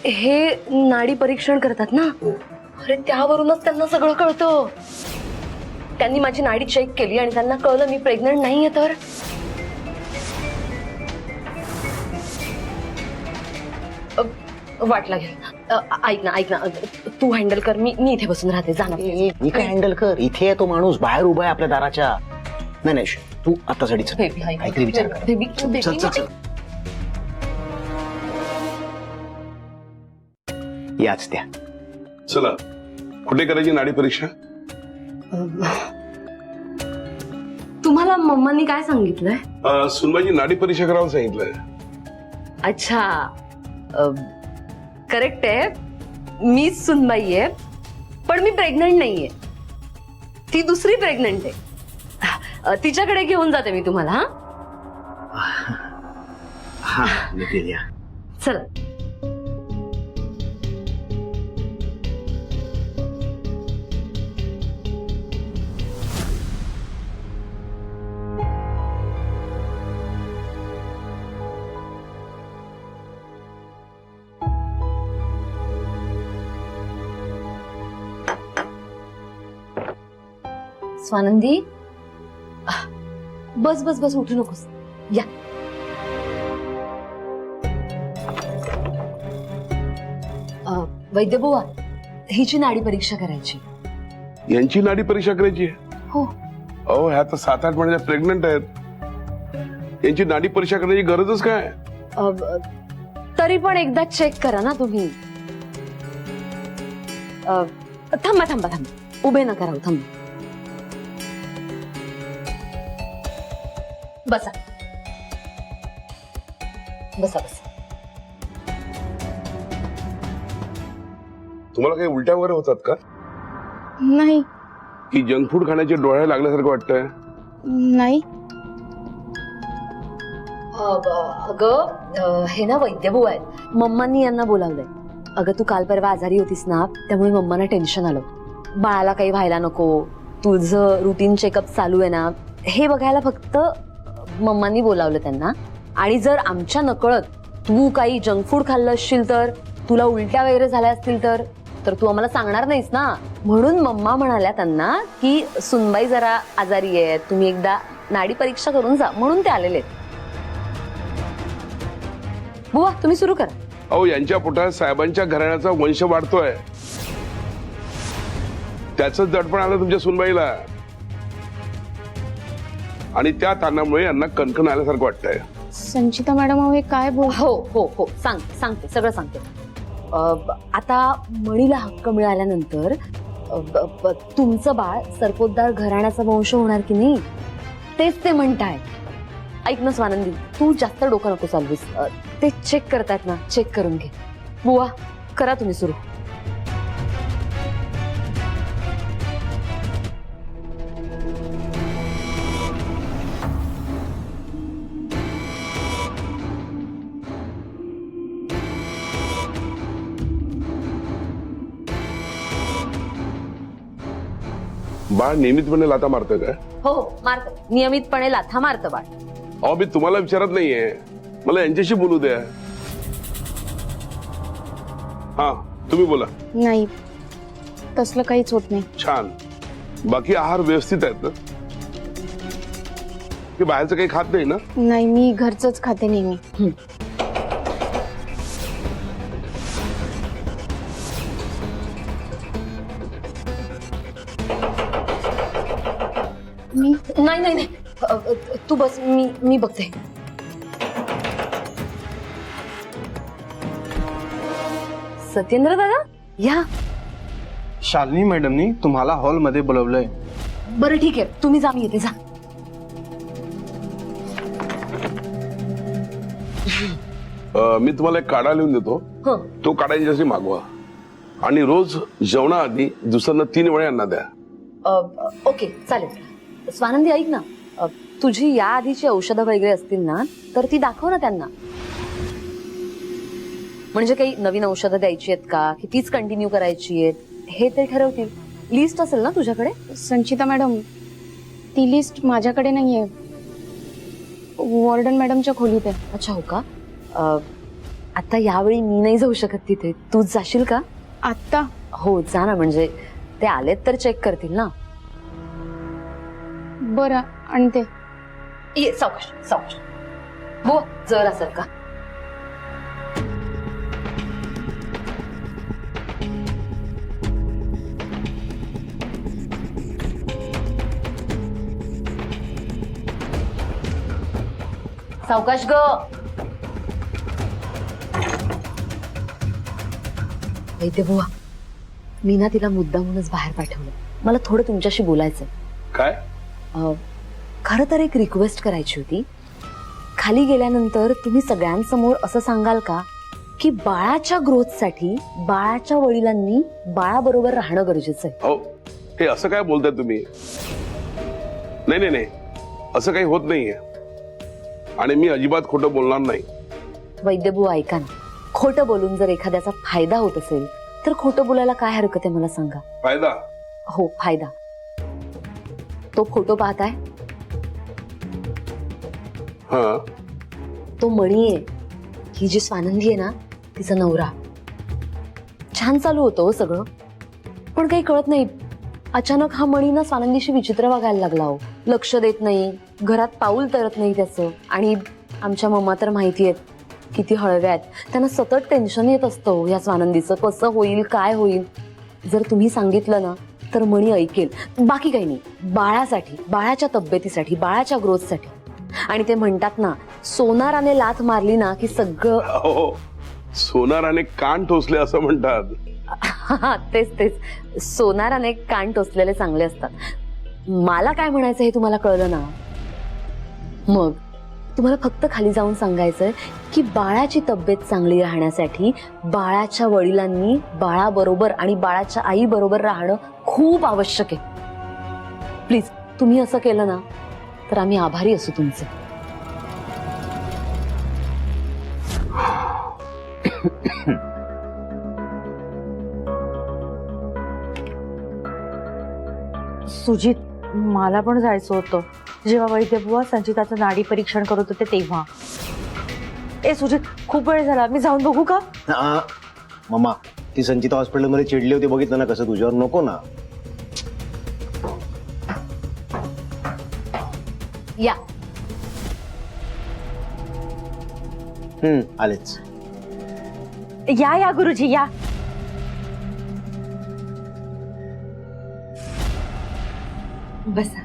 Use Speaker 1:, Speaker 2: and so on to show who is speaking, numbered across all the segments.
Speaker 1: हे नाडी परीक्षण करतात ना, अरे त्यावरूनच त्यांना सगळं कळतं. त्यांनी माझी नाडी चेक केली आणि त्यांना कळलं मी प्रेग्नंट नाहीये. तर वाट लागेल. ऐक ना तू हँडल कर, मी इथे बसून राहते. जा ना.
Speaker 2: मी काय हँडल कर, इथे आहे तो माणूस बाहेर उभा आहे आपल्या दाराच्या. नाही तू आतासाठी चल, काहीतरी विचार कर. चल चल चल. याच त्या.
Speaker 3: चला, कुठे करायची नाडी परीक्षा?
Speaker 1: तुम्हाला मम्मांनी काय सांगितलंय?
Speaker 3: सुनबाईची नाडी परीक्षा करायला सांगितलंय.
Speaker 1: अच्छा, करेक्ट आहे. मीच सुनबाई आहे, पण मी प्रेग्नंट नाहीये. ती दुसरी प्रेग्नंट आहे. तिच्याकडे घेऊन जाते मी तुम्हाला.
Speaker 2: हा निघेल या.
Speaker 1: चला. स्वानंदी, बस बस बस, उठू नकोस. या. वैद्यबुवा, हिची नाडी परीक्षा करायची.
Speaker 3: यांची नाडी परीक्षा करायची आहे?
Speaker 1: हो.
Speaker 3: अहो, ह्या तर 7-8 महिन्यात प्रेग्नंट आहेत. यांची नाडी परीक्षा करण्याची गरजच काय?
Speaker 1: तरी पण एकदा चेक करा ना तुम्ही. थांबा थांबा थांबा, उभे नका राहू. थांबा. बसा बसा बसा.
Speaker 3: तुम्हाला काही उलट्या वगैरे होतात का?
Speaker 4: नाही.
Speaker 3: की जंक फूड खाण्याचे डोळे लागल्यासारखं वाटतंय?
Speaker 4: नाही.
Speaker 1: अगं, हे ना वैद्यबुवा आहेत. मम्मांनी यांना बोलावलंय. अगं, तू काल परवा आजारी होतीस ना, त्यामुळे मम्मांना टेन्शन आलं. बाळाला काही व्हायला नको, तुझं रुटीन चेकअप चालू आहे ना, हे बघायला फक्त मम्मांनी बोलावलं त्यांना. आणि जर आमच्या नकळत तू काही जंक फूड खाल्लं असशील, तर तुला उलट्या वगैरे झाल्या असतील, तर तू आम्हाला सांगणार नाहीस ना. म्हणून मम्मा म्हणाल्या त्यांना की सुनबाई जरा आजारी आहे, तुम्ही एकदा नाडी परीक्षा करून जा, म्हणून ते आलेले. बुवा, तुम्ही सुरू करा.
Speaker 3: अहो, यांच्या पोटात साहेबांच्या घराण्याचा वंश वाढतोय. त्याच दडपण आलं तुमच्या सुनबाईला, आणि त्या ताणामुळे यांना कणकण आल्यासारखं वाटतंय.
Speaker 4: संचिता मॅडम, हे काय बोल.
Speaker 1: हो हो हो, सांगते सगळं सांगते. आता मणीला हक्क मिळाल्यानंतर तुमचं बाळ सरपोतदार घराण्याचा वंश होणार की नाही, तेच ते म्हणताय. ऐक ना स्वानंदी, तू जास्त डोकं नको चालवीस. ते चेक करतायत ना, चेक करून घे. बुवा, करा तुम्ही सुरू.
Speaker 3: बाळ नियमितपणे लाथा मारतं का?
Speaker 1: हो, मारत. नियमितपणे लाथा मारतं बाळ.
Speaker 3: अहो, मी तुम्हाला विचारत नाहीये, मला यांच्याशी बोलू द्या. हा, तुम्ही बोला.
Speaker 4: नाही, तसलं काहीच होत नाही.
Speaker 3: छान. बाकी आहार व्यवस्थित आहेत ना? की बाहेरचं काही खात नाही ना?
Speaker 4: नाही, मी घरचंच खाते नेहमी.
Speaker 1: नाही नाही नाही, तू बस, मी बघते. सत्येंद्र दादा, या.
Speaker 5: शालिनी मॅडमनी तुम्हाला हॉलमध्ये बोलवलंय.
Speaker 1: बरं ठीक आहे, तुम्ही जा, मी येते. जा.
Speaker 3: मी तुम्हाला एक काढा लिहून देतो. तो काढा यांच्याशी मागवा, आणि रोज जेवणाआधी दुसऱ्यांना 3 वेळा यांना द्या.
Speaker 1: ओके, चालेल. स्वानंदी, ऐक ना, तुझी या आधीची औषधं वगैरे असतील ना, तर ती दाखव ना त्यांना. म्हणजे काही नवीन औषधं द्यायची आहेत का, की तीच कंटिन्यू करायची आहेत, हे ते ठरवतील. लिस्ट असेल ना तुझ्याकडे?
Speaker 4: संचिता मॅडम, ती लिस्ट माझ्याकडे नाहीये, वॉर्डन मॅडमच्या खोलीत आहे.
Speaker 1: अच्छा, हो का? आता यावेळी मी नाही जाऊ शकत तिथे, तूच जाशील का?
Speaker 4: आत्ता?
Speaker 1: हो जा ना, म्हणजे ते आलेत तर चेक करतील ना.
Speaker 4: बरं आणते.
Speaker 1: ये सावकाश सावकाश. हो जर असेल का? सावकाश ग. वैद्य बुवा, मी ना तिला मुद्दामूनच बाहेर पाठवलं. मला थोडं तुमच्याशी बोलायचं.
Speaker 3: काय?
Speaker 1: खरं तर एक रिक्वेस्ट करायची होती. खाली गेल्यानंतर तुम्ही सगळ्यांसमोर असं सांगाल का की बाळाच्या ग्रोथसाठी बाळाच्या वडिलांनी बाळाबरोबर राहणं गरजेचं आहे.
Speaker 3: हो, हे असं काय बोलताय तुम्ही? नाही नाही नाही, असं काही होत नाहीये आणि मी अजिबात खोटं बोलणार नाही.
Speaker 1: वैद्यबुवा ऐका ना, खोटं बोलून जर एखाद्याचा फायदा होत असेल तर खोटं बोलायला काय हरकत आहे मला सांगा.
Speaker 3: फायदा?
Speaker 1: हो फायदा. तो फोटो पाहताय,
Speaker 3: हा,
Speaker 1: तो मणी आहे. ही जी स्वानंदी आहे ना, तिचा नवरा. छान चालू होतं सगळं, पण काही कळत नाही. अचानक हा मणी ना स्वानंदीशी विचित्र वागायला लागला. हो, लक्ष देत नाही, घरात पाऊल तरत नाही त्याचं. आणि आमच्या मम्मा तर माहिती आहेत किती हळव्या आहेत. त्यांना सतत टेन्शन येत असतं या स्वानंदीचं, कसं होईल काय होईल. जर तुम्ही सांगितलं ना तर मणी ऐकेल. बाकी काही नाही, बाळासाठी, बाळाच्या तब्येतीसाठी, बाळाच्या ग्रोथसाठी. आणि ते म्हणतात ना, सोनाराने लाथ मारली ना की सगळं.
Speaker 3: हो, सोनाराने कान टोचले असं म्हणतात.
Speaker 1: तेच तेच, सोनाराने कान टोचलेले चांगले असतात. मला काय म्हणायचं हे तुम्हाला कळलं ना. मग तुम्हाला फक्त खाली जाऊन सांगायचंय की बाळाची तब्येत चांगली राहण्यासाठी बाळाच्या वडिलांनी बाळाबरोबर आणि बाळाच्या आई बरोबर राहणं खूप आवश्यक आहे. प्लीज तुम्ही असं केलं ना तर आम्ही आभारी असू तुमचे.
Speaker 6: सुजित, मला पण जायचं होतं जेव्हा वैद्यबुवा संचिताचं नाडी परीक्षण करत होते तेव्हा. ए सुजित, खूप वेळ झाला, मी जाऊन बघू का?
Speaker 2: मम्मा, ती संचिता हॉस्पिटलमध्ये चिडली होती, बघितलं ना कसं. तुझ्यावर नको ना.
Speaker 1: या.
Speaker 2: आलेच.
Speaker 6: या या गुरुजी या.
Speaker 1: बसा.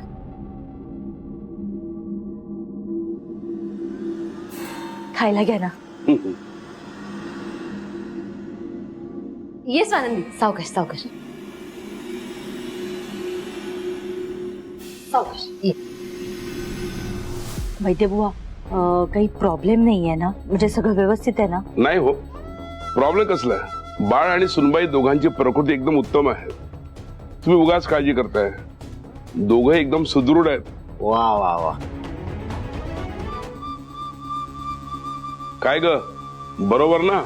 Speaker 6: खायला घ्या ना.
Speaker 1: ये स्वानंदी, सावकाश सावकाश सावकाश ये.
Speaker 6: वैद्यबुवा, काही प्रॉब्लेम नाहीये ना? म्हणजे सगळं व्यवस्थित आहे ना?
Speaker 3: नाही हो, प्रॉब्लेम कसला आहे? बाळ आणि सुनबाई दोघांची प्रकृती एकदम उत्तम आहे. तुम्ही उगाच काळजी करताय. दोघं एकदम सुदृढ आहेत.
Speaker 2: वा वा वा.
Speaker 3: काय ग, बरोबर ना?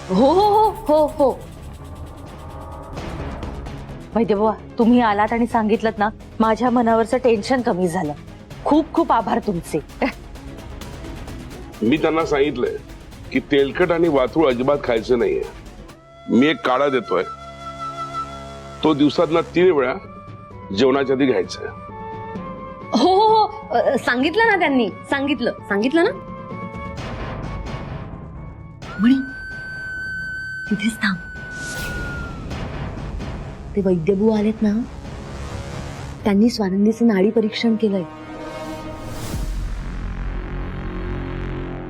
Speaker 1: हो हो हो हो हो.
Speaker 6: वैद्यबुवा, तुम्ही आलात आणि सांगितलं ना, माझ्या मनावरचं टेन्शन कमी झालं. खूप खूप आभार तुमचे.
Speaker 3: मी त्यांना सांगितलंय की तेलकट आणि वातूळ अजिबात खायचं नाहीये. मी एक काढा देतोय, तो दिवसातनं 3 वेळा जेवणाच्या आधी घ्यायचा.
Speaker 1: हो हो हो, सांगितलं ना त्यांनी. सांगितलं ना. म्हणी तिथेच थांब. ते वैद्यबुवा आलेत ना, त्यांनी स्वानंदीचं नाडी परीक्षण केलंय.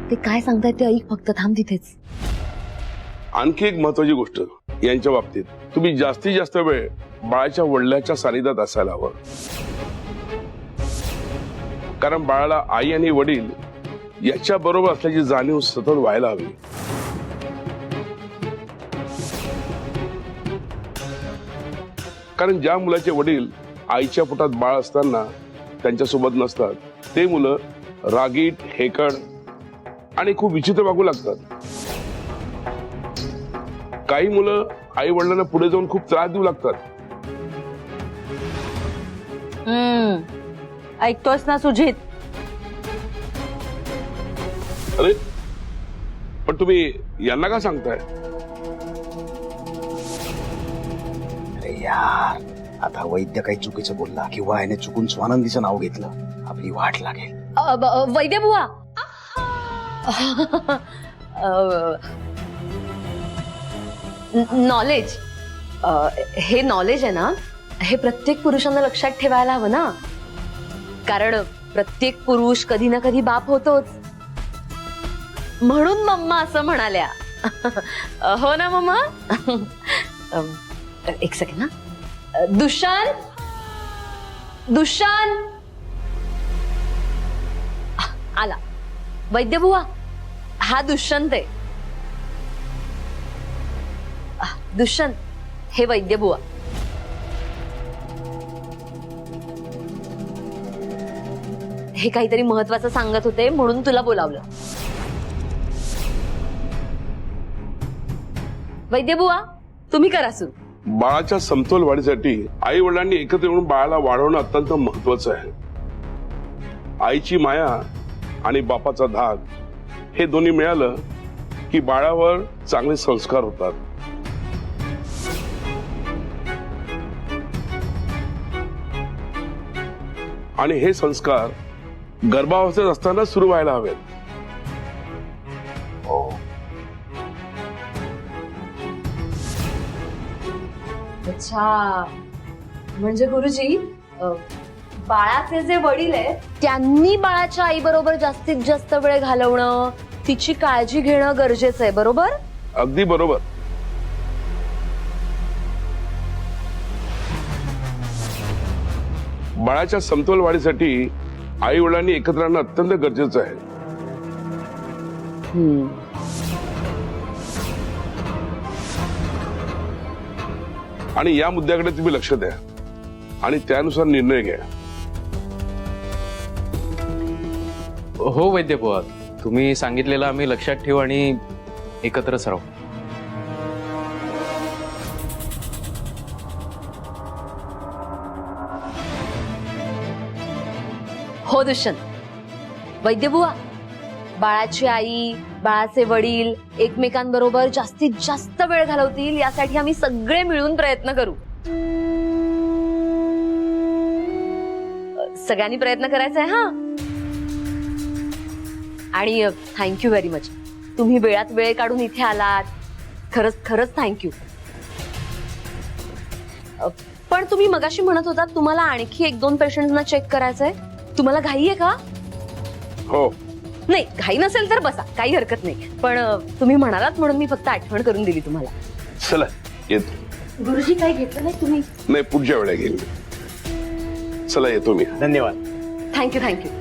Speaker 1: ते काय सांगतायत ते ऐक फक्त. थांब तिथेच.
Speaker 3: आणखी एक महत्वाची गोष्ट यांच्या बाबतीत, तुम्ही जास्तीत जास्त वेळ बाळाच्या वडिलांच्या सानिध्यात असायला हवं. कारण बाळाला आई आणि वडील याच्या बरोबर असल्याची जाणीव सतत व्हायला हवी. कारण ज्या मुलाचे वडील आईच्या पोटात बाळ असताना त्यांच्यासोबत नसतात, ते मुलं रागीट, हेकड आणि खूप विचित्र वागू लागतात. काही मुलं आई वडिलांना पुढे जाऊन खूप त्रास देऊ लागतात.
Speaker 6: ऐकतोस ना सुजित?
Speaker 3: अरे, पण पण तुम्ही यांना का सांगताय?
Speaker 2: अरे यार, आता वैद्य काही चुकीचं बोलला किंवा याने चुकून स्वानंदीचं नाव घेतलं, आपली वाट लागेल.
Speaker 1: वैद्य बुवा नॉलेज, हे नॉलेज आहे ना, हे प्रत्येक पुरुषांना लक्षात ठेवायला हवं ना, कारण प्रत्येक पुरुष कधी ना कधी बाप होतोच. म्हणून मम्मा असं म्हणाल्या. हो ना मम्मा? एक सेकंड ना. दुष्यंत, दुष्यंत आला. वैद्य बुवा, हा दुष्यंत आहे. दुष्यंत, हे वैद्य बुवा. हे काहीतरी महत्वाचं सांगत होते म्हणून तुला बोलावलं. वैद्य बुवा, तुम्ही करा सुरू.
Speaker 3: बाळाच्या समतोल वाढीसाठी आई वडिलांनी एकत्र येऊन बाळाला वाढवणं अत्यंत महत्वाचं आहे. आईची माया आणि बापाचा धाक हे दोन्ही मिळालं की बाळावर चांगले संस्कार होतात. आणि हे संस्कार गर्भावस्थेत असताना सुरू व्हायला हवेत.
Speaker 1: अच्छा, म्हणजे गुरुजी, बाळाचे जे वडील आहेत त्यांनी बाळाच्या आई बरोबर जास्तीत जास्त वेळ घालवणं, तिची काळजी घेणं गरजेचं आहे, बरोबर?
Speaker 3: अगदी बरोबर. बाळाच्या समतोल वाढीसाठी आई वडिलांनी एकत्र राहणं अत्यंत गरजेचं आहे. आणि या मुद्द्याकडे तुम्ही लक्ष द्या आणि त्यानुसार निर्णय घ्या.
Speaker 7: हो वैद्य बुवा, तुम्ही सांगितलेलं आम्ही लक्षात ठेवू आणि एकत्रच राहू.
Speaker 1: हो दुष्यंत. वैद्य बुवा, बाळाची आई, बाळाचे वडील एकमेकांबरोबर जास्तीत जास्त वेळ घालवतील यासाठी आम्ही सगळे मिळून प्रयत्न करू. सगळ्यांनी प्रयत्न करायचा आहे हा. आणि थँक्यू व्हेरी मच, तुम्ही वेळात वेळ काढून इथे आलात. खरंच खरंच थँक्यू. पण तुम्ही मगाशी म्हणत होता तुम्हाला आणखी 1-2 पेशंटना चेक करायचंय. तुम्हाला घाई आहे का?
Speaker 3: हो.
Speaker 1: नाही, घाई नसेल तर बसा, काही हरकत नाही. पण तुम्ही म्हणालात म्हणून मी फक्त आठवण करून दिली तुम्हाला.
Speaker 3: चला येतो.
Speaker 1: गुरुजी काही घेतलं नाही तुम्ही?
Speaker 3: नाही, पुढच्या वेळेला घेईन. चला येतो मी.
Speaker 2: धन्यवाद.
Speaker 1: Thank you thank you.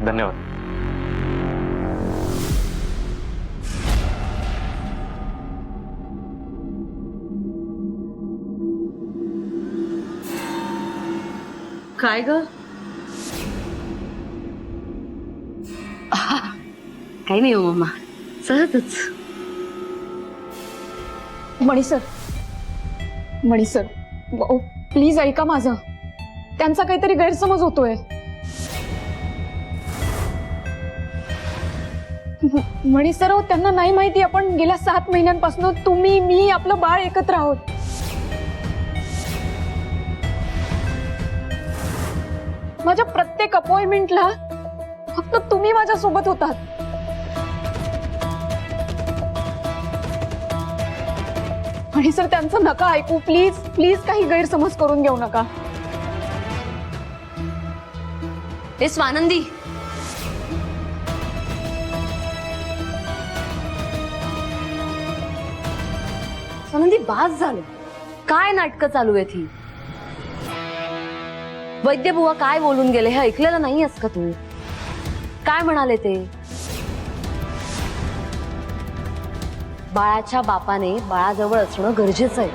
Speaker 7: धन्यवाद.
Speaker 1: काय ग? काही नाही हो मम्मा, सहजच.
Speaker 4: मणी सर, प्लीज ऐका माझं. त्यांचा काहीतरी गैरसमज होतोय. मणी सर, त्यांना नाही माहिती आपण गेल्या 7 महिन्यांपासून तुम्ही, मी, आपलं बाळ एकत्र आहोत. माझ्या प्रत्येक अपॉइंटमेंटला फक्त तुम्ही माझ्या सोबत होतात. आणि सर, त्यांचं नका ऐकू प्लीज. प्लीज काही गैरसमज करून घेऊ नका.
Speaker 1: हे स्वानंदी, स्वानंदी, बास झालं. काय नाटकं चालू आहेत ही? वैद्य बुवा काय बोलून गेले हे ऐकलेलं नाहीयेस का तू? काय म्हणाले ते? बाळाच्या बापाने बाळाजवळ असणं गरजेचं आहे.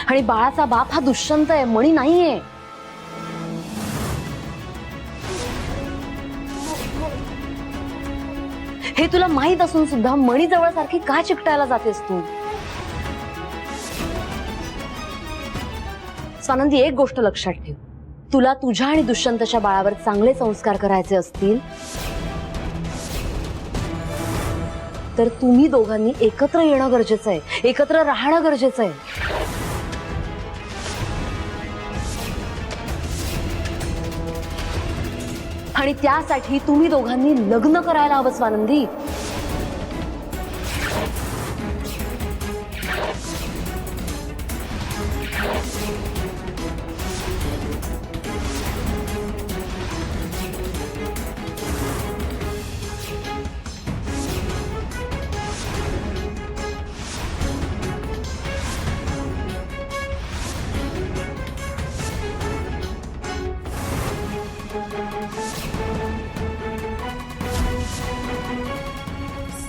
Speaker 1: आणि बाळाचा बाप हा दुष्यंत आहे, मणी नाहीये. हे तुला माहित असून सुद्धा मणी जवळ सारखी का चिकटायला जातेस तू? स्वानंदी, एक गोष्ट लक्षात ठेव, तुला तुझ्या आणि दुष्यंतच्या बाळावर चांगले संस्कार करायचे असतील तर तुम्ही दोघांनी एकत्र येणं गरजेचं आहे, एकत्र राहणं गरजेचं आहे. आणि त्यासाठी तुम्ही दोघांनी लग्न करायला हवं स्वानंदी.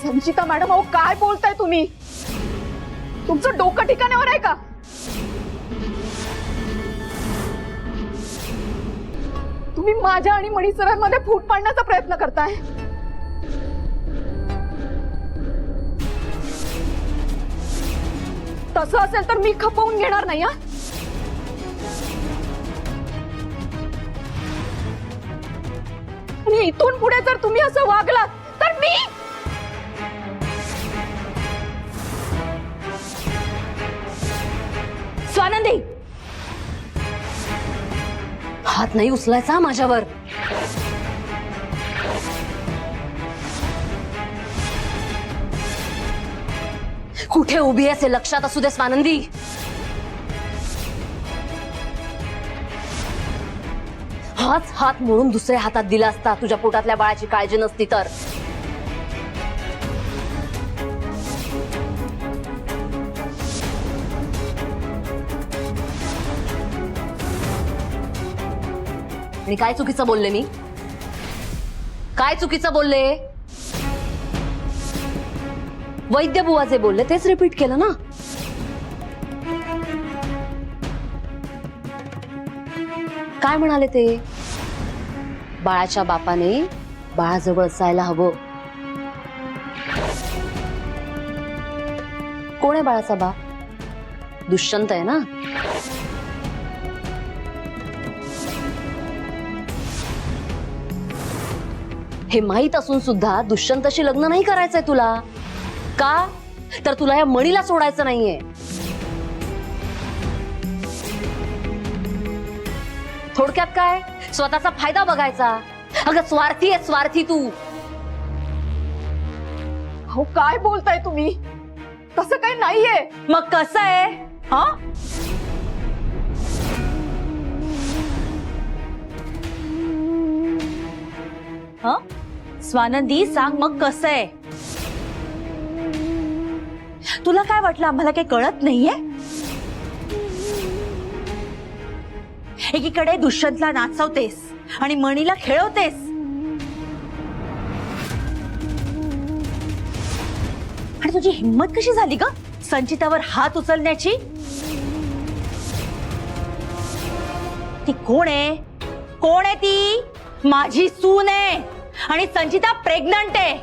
Speaker 4: संचिता मॅडम, अहो काय बोलताय तुम्ही? तुमचं डोकं ठिकाण्यावर आहे का? तुम्ही माझ्या आणि मणी सरांमध्ये फूट पाडण्याचा प्रयत्न करताय. तसं असेल तर मी खपवून घेणार नाही. हा, आणि इथून पुढे जर तुम्ही असं वागलात तर मी
Speaker 1: स्वानंदी, हात नाही उचलायचा माझ्यावर. कुठे उभी आहेस हे लक्षात असू दे स्वानंदी. हाच हात मोडून दुसऱ्या हातात दिला असता तुझ्या पोटातल्या बाळाची काळजी नसती तर. आणि काय चुकीचं बोलले मी? काय चुकीचं बोलले? वैद्य बुवा जे बोलले तेच रिपीट केलं ना. काय म्हणाले ते? बाळाच्या बापाने बाळाजवळ असायला हवं. कोण आहे बाळाचा बाप? दुष्यंत आहे ना. हे माहित असून सुद्धा दुष्यंतशी लग्न नाही करायचंय तुला. का? तर तुला या मणीला सोडायचं नाहीये. थोडक्यात काय? स्वतःचा फायदा बघायचा. अगं स्वार्थी आहे, स्वार्थी तू.
Speaker 4: अहो काय बोलताय तुम्ही? तसं काही नाहीये.
Speaker 6: मग कसं आहे? हा, हा? स्वानंदी, सांग मग कसं आहे? तुला काय वाटलं आम्हाला काही कळत नाहीये? एकीकडे दुष्यंतला नाचवतेस आणि मणीला खेळवतेस. आणि तुझी हिंमत कशी झाली ग संचितावर हात उचलण्याची? ती कोण आहे? कोण आहे ती? माझी सून आहे आणि संचिता प्रेग्नंट आहे.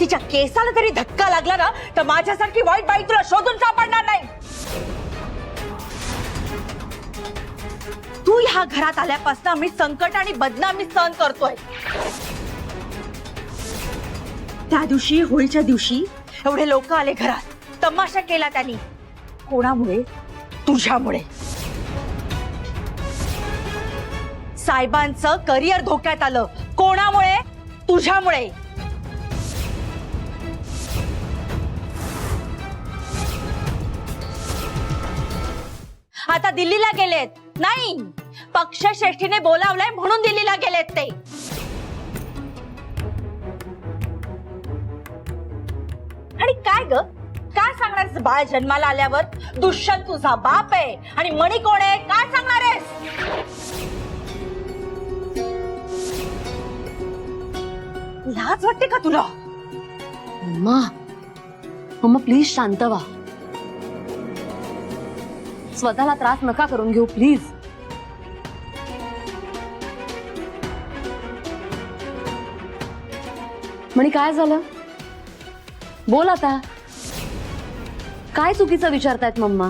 Speaker 6: तिच्या केसाला तरी धक्का लागला ना तर माझ्यासारखी वाईट बाई तुला शोधून सापडणार नाही. तू ह्या घरात आल्यापासून आम्ही संकट आणि बदनामी सहन करतोय. त्या दिवशी, होळीच्या दिवशी एवढे लोक आले घरात, तमाशा केला त्यांनी. कोणामुळे? तुझ्यामुळे. साहेबांचं करिअर धोक्यात आलं. कोणामुळे? तुझ्यामुळे. आता दिल्लीला गेलेत. नाही, पक्षश्रेष्ठीने बोलावलंय म्हणून दिल्लीला गेलेत ते. आणि काय ग, काय सांगणार बाळ जन्माला आल्यावर? दुष्यंत तुझा बाप आहे आणि मणी कोण आहे काय सांगणार आहेस? लाज वाटते का तुला?
Speaker 1: मम्मा, मम्मा प्लीज शांत व्हा. स्वतःला त्रास नका करून घेऊ प्लीज. म्हणे काय झालं? बोल आता. काय चुकीचं विचारतायत मम्मा?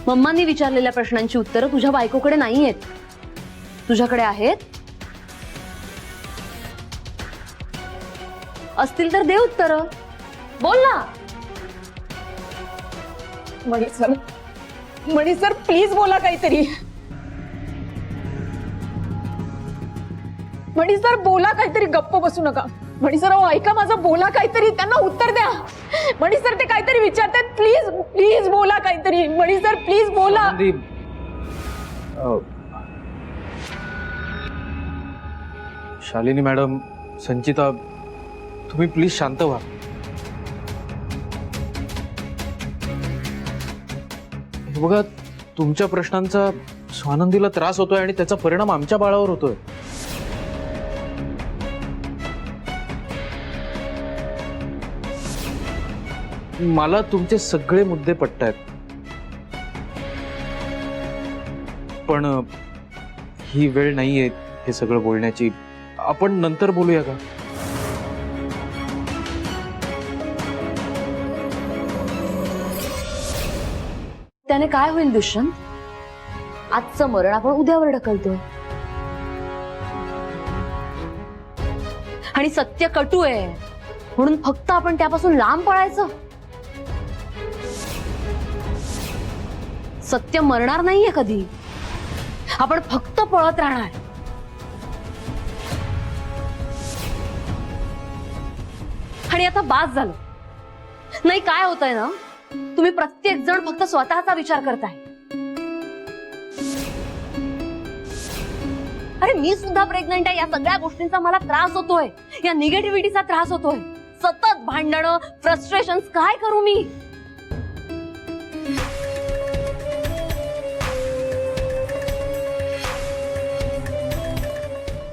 Speaker 1: मम्मांनी विचारलेल्या प्रश्नांची उत्तरं तुझ्या बायकोकडे नाही आहेत, तुझ्याकडे आहेत. असतील तर दे उत्तर, बोल ना.
Speaker 4: मणी सर प्लीज बोला काहीतरी. मणी सर बोला काहीतरी, गप्प बसू नका. मणी सर ऐका माझं, बोला काहीतरी, त्यांना उत्तर द्या. मणी सर ते काहीतरी विचारतात, प्लीज प्लीज बोला काहीतरी. मणी सर प्लीज बोला.
Speaker 7: शालिनी मॅडम, संचिता, तुम्ही प्लीज शांत व्हा. हे बघा, तुमच्या प्रश्नांचा स्वानंदीला त्रास होतोय आणि त्याचा परिणाम आमच्या बाळावर होतोय. मला तुमचे सगळे मुद्दे पटतायत, पण ही वेळ नाहीये हे सगळं बोलण्याची. आपण नंतर बोलूया का?
Speaker 1: त्याने काय होईल दुष्यंत? आजचं मरण आपण उद्यावर ढकलतोय आणि सत्य कटू आहे म्हणून फक्त आपण त्यापासून लांब पळायचं. सत्य मरणार नाहीये कधी, आपण फक्त पळत राहणार. आणि आता बास झालं नाही. काय होतंय ना, तुम्ही प्रत्येक जण फक्त स्वतःचा विचार करताय. अरे मी सुद्धा प्रेग्नंट आहे. या सगळ्या गोष्टींचा मला त्रास होतोय, या निगेटिव्हिटीचा त्रास होतोय. सतत भांडणं, फ्रस्ट्रेशन. काय करू मी?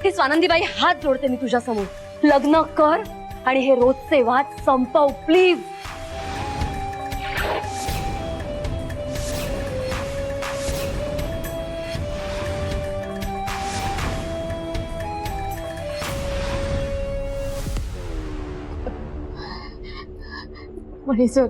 Speaker 1: हे स्वानंदीबाई, हात जोडते मी तुझ्या समोर. लग्न कर आणि हे रोजचे वाद संपव प्लीज.
Speaker 4: मणी सर